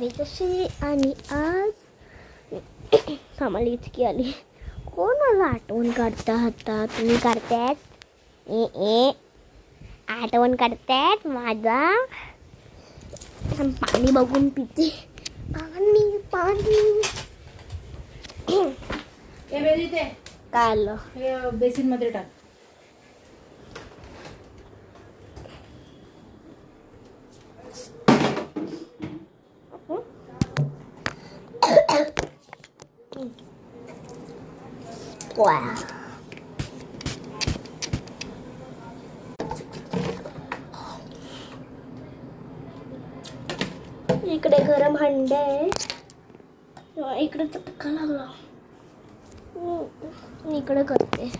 कशी आणि आज आम्हाला इतकी आली. कोणाला आठवण काढता आता तुम्ही काढतायत आठवण काढतायत माझा. पाणी बघून पिते. पाणी पाणी काय आलं बेसिन मध्ये टाक. इकडे गरम हंडे आहे. इकडे चटका लागला. इकडे करते.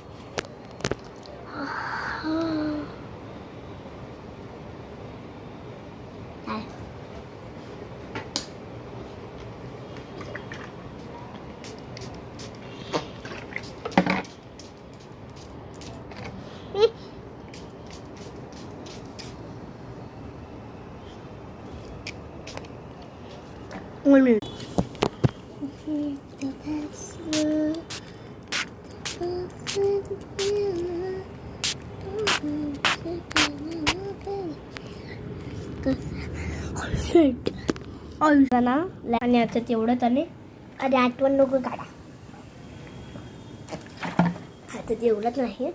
ना आणि आता तेवढंच आले. अरे आठवण नको काढा. आता तेवढंच नाही.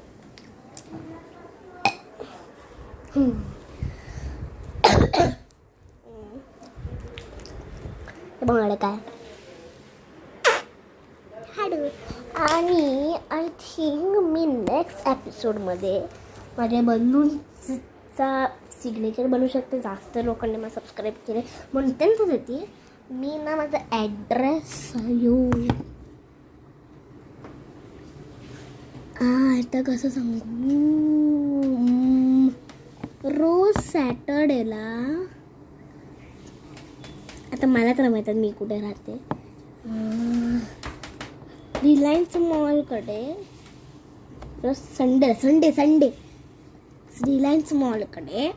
बघा काय आणि आय थिंक मी नेक्स्ट एपिसोडमध्ये माझ्या बलूनचा सिग्नेचर बनवू शकते. जास्त लोकांनी मला सबस्क्राईब केले म्हणून त्यांच्यासाठी मी ना माझा ॲड्रेस आता कसं सांगू. रोज सॅटर्डेला आता मला तर माहीत मी कुठे राहते. रिलायन्स मॉलकडे रोज संडे रिलायन्स मॉलकडे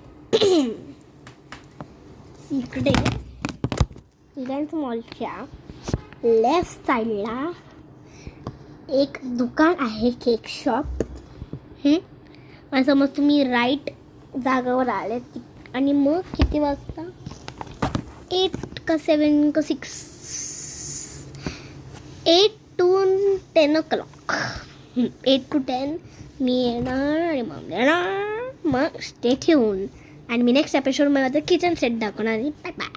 इकडे रिलायन्स मॉलच्या लेफ्ट साईडला एक दुकान आहे, केक शॉप. आणि समज तुम्ही राईट जागावर आले आणि मग किती वाजता 8 का 7 का 6 8 to 10 o'clock 8 to 10 मी येणार आणि मग येणार. मग स्टे ठेवून आणि मी नेक्स्ट एपिसोड मला तर किचन सेट दाखवणार. Bye bye.